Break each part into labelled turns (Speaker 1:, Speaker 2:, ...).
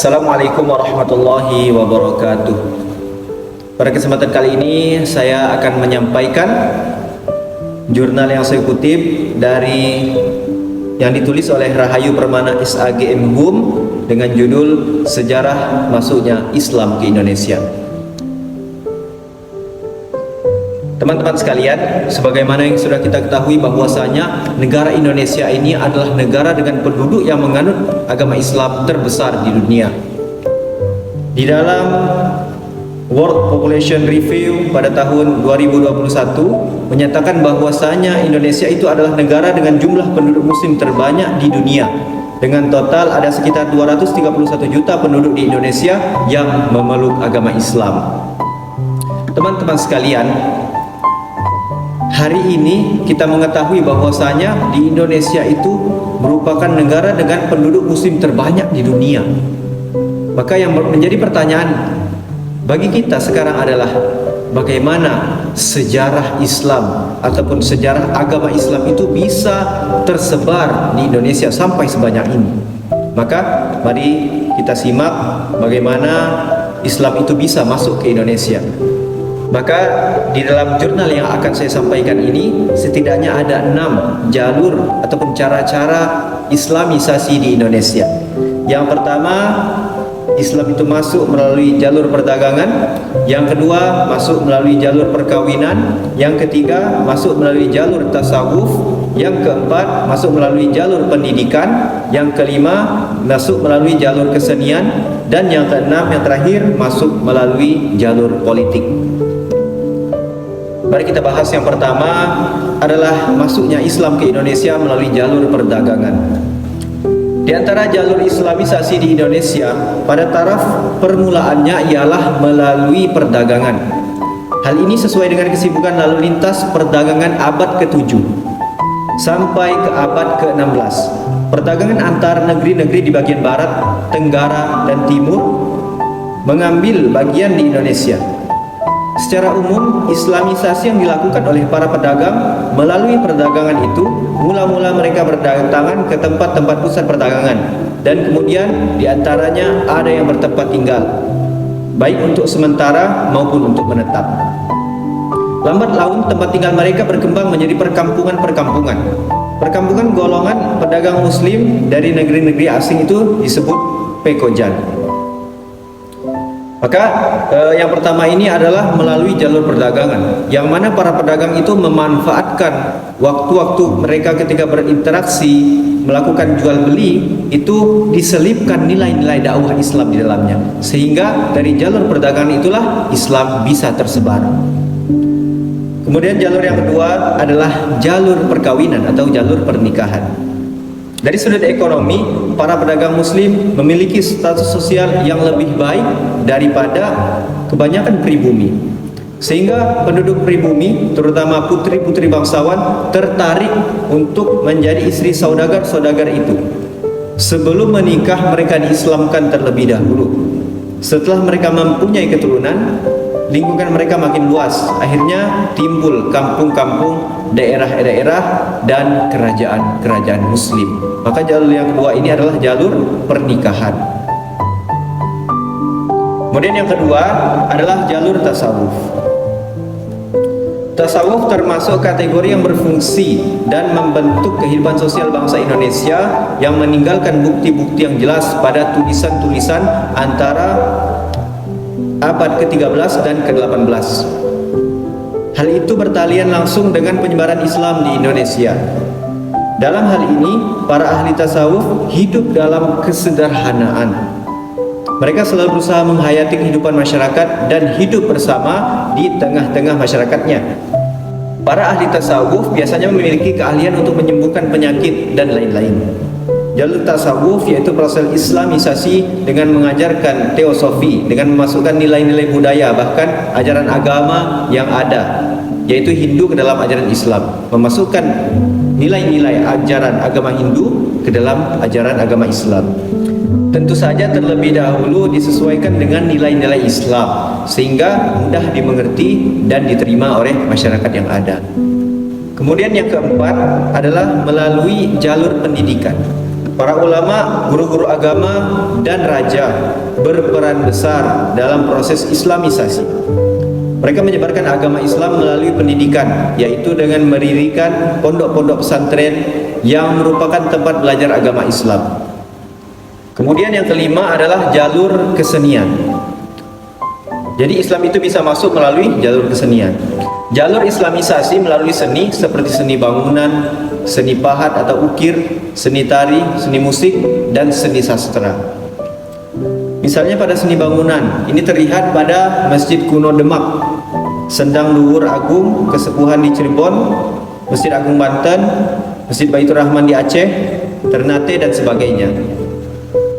Speaker 1: Assalamualaikum warahmatullahi wabarakatuh. Pada kesempatan kali ini saya akan menyampaikan jurnal yang saya kutip dari yang ditulis oleh Rahayu Permana SAGM HUM dengan judul Sejarah Masuknya Islam ke Indonesia. Teman-teman sekalian, sebagaimana yang sudah kita ketahui bahwasanya negara Indonesia ini adalah negara dengan penduduk yang menganut agama Islam terbesar di dunia. Di dalam World Population Review pada tahun 2021 menyatakan bahwasanya Indonesia itu adalah negara dengan jumlah penduduk muslim terbanyak di dunia. Dengan total ada sekitar 231 juta penduduk di Indonesia yang memeluk agama Islam. Teman-teman sekalian, hari ini kita mengetahui bahwasanya di Indonesia itu merupakan negara dengan penduduk muslim terbanyak di dunia. Maka yang menjadi pertanyaan bagi kita sekarang adalah bagaimana sejarah Islam ataupun sejarah agama Islam itu bisa tersebar di Indonesia sampai sebanyak ini. Maka mari kita simak bagaimana Islam itu bisa masuk ke Indonesia. Maka di dalam jurnal yang akan saya sampaikan ini setidaknya ada 6 jalur ataupun cara-cara Islamisasi di Indonesia. Yang pertama, Islam itu masuk melalui jalur perdagangan. Yang kedua, masuk melalui jalur perkawinan. Yang ketiga, masuk melalui jalur tasawuf. Yang keempat, masuk melalui jalur pendidikan. Yang kelima, masuk melalui jalur kesenian. Dan yang keenam, yang terakhir, masuk melalui jalur politik. Mari kita bahas yang pertama adalah masuknya Islam ke Indonesia melalui jalur perdagangan. Di antara jalur Islamisasi di Indonesia, pada taraf permulaannya ialah melalui perdagangan. Hal ini sesuai dengan kesibukan lalu lintas perdagangan abad ke-7 sampai ke abad ke-16. Perdagangan antar negeri-negeri di bagian barat, tenggara, dan timur mengambil bagian di Indonesia. Secara umum, Islamisasi yang dilakukan oleh para pedagang melalui perdagangan itu, mula-mula mereka berdatangan ke tempat-tempat pusat perdagangan, dan kemudian diantaranya ada yang bertempat tinggal, baik untuk sementara maupun untuk menetap. Lambat laun tempat tinggal mereka berkembang menjadi perkampungan-perkampungan. Perkampungan golongan pedagang muslim dari negeri-negeri asing itu disebut pekojan. Maka yang pertama ini adalah melalui jalur perdagangan, yang mana para pedagang itu memanfaatkan waktu-waktu mereka ketika berinteraksi melakukan jual beli itu diselipkan nilai-nilai dakwah Islam di dalamnya, sehingga dari jalur perdagangan itulah Islam bisa tersebar. Kemudian jalur yang kedua adalah jalur perkawinan atau jalur pernikahan. Dari sudut ekonomi, para pedagang muslim memiliki status sosial yang lebih baik daripada kebanyakan pribumi, sehingga penduduk pribumi, terutama putri-putri bangsawan, tertarik untuk menjadi istri saudagar-saudagar itu. Sebelum menikah mereka diislamkan terlebih dahulu. Setelah mereka mempunyai keturunan, lingkungan mereka makin luas. Akhirnya timbul kampung-kampung, daerah-daerah, dan kerajaan-kerajaan muslim. Maka jalur yang kedua ini adalah jalur pernikahan. Kemudian yang kedua adalah jalur tasawuf. Tasawuf termasuk kategori yang berfungsi dan membentuk kehidupan sosial bangsa Indonesia yang meninggalkan bukti-bukti yang jelas pada tulisan-tulisan antara abad ke-13 dan ke-18. Hal itu bertalian langsung dengan penyebaran Islam di Indonesia. Dalam hal ini, para ahli tasawuf hidup dalam kesederhanaan. Mereka selalu berusaha menghayati kehidupan masyarakat dan hidup bersama di tengah-tengah masyarakatnya. Para ahli tasawuf biasanya memiliki keahlian untuk menyembuhkan penyakit dan lain-lain. Jalur tasawuf yaitu proses Islamisasi dengan mengajarkan teosofi, dengan memasukkan nilai-nilai budaya bahkan ajaran agama yang ada, yaitu Hindu ke dalam ajaran Islam, memasukkan nilai-nilai ajaran agama Hindu ke dalam ajaran agama Islam. Tentu saja terlebih dahulu disesuaikan dengan nilai-nilai Islam sehingga mudah dimengerti dan diterima oleh masyarakat yang ada. Kemudian yang keempat adalah melalui jalur pendidikan. Para ulama, guru-guru agama, dan raja berperan besar dalam proses islamisasi. Mereka menyebarkan agama Islam melalui pendidikan, yaitu dengan mendirikan pondok-pondok pesantren yang merupakan tempat belajar agama Islam. Kemudian yang kelima adalah jalur kesenian. Jadi Islam itu bisa masuk melalui jalur kesenian. Jalur islamisasi melalui seni seperti seni bangunan, seni pahat atau ukir, seni tari, seni musik, dan seni sastra. Misalnya pada seni bangunan, ini terlihat pada Masjid Kuno Demak, Sendang Luhur Agung Kesepuhan di Cirebon, Masjid Agung Banten, Masjid Baitur Rahman di Aceh, Ternate, dan sebagainya.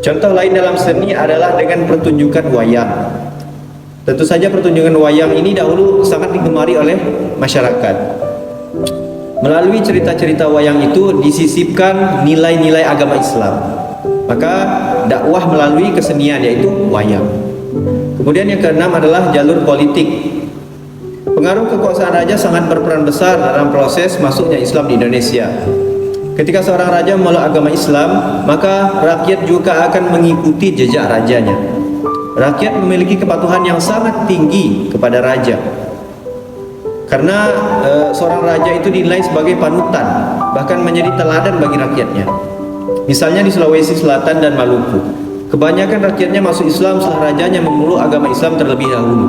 Speaker 1: Contoh lain dalam seni adalah dengan pertunjukan wayang. Tentu saja pertunjukan wayang ini dahulu sangat digemari oleh masyarakat. Melalui cerita-cerita wayang itu disisipkan nilai-nilai agama Islam. Maka dakwah melalui kesenian, yaitu wayang. Kemudian yang keenam adalah jalur politik. Pengaruh kekuasaan raja sangat berperan besar dalam proses masuknya Islam di Indonesia. Ketika seorang raja memeluk agama Islam, maka rakyat juga akan mengikuti jejak rajanya. Rakyat memiliki kepatuhan yang sangat tinggi kepada raja, karena seorang raja itu dinilai sebagai panutan, bahkan menjadi teladan bagi rakyatnya. Misalnya di Sulawesi Selatan dan Maluku, kebanyakan rakyatnya masuk Islam setelah rajanya memeluk agama Islam terlebih dahulu.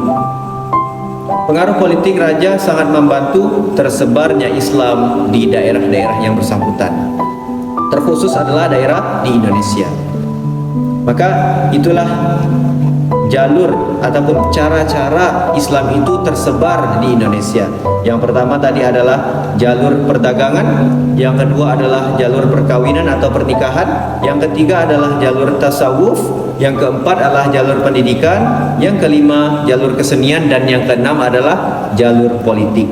Speaker 1: Pengaruh politik raja sangat membantu tersebarnya Islam di daerah-daerah yang bersangkutan. Terkhusus adalah daerah di Indonesia. Maka itulah jalur ataupun cara-cara Islam itu tersebar di Indonesia. Yang pertama tadi adalah jalur perdagangan, yang kedua adalah jalur perkawinan atau pernikahan, yang ketiga adalah jalur tasawuf, yang keempat adalah jalur pendidikan, yang kelima jalur kesenian, dan yang keenam adalah jalur politik.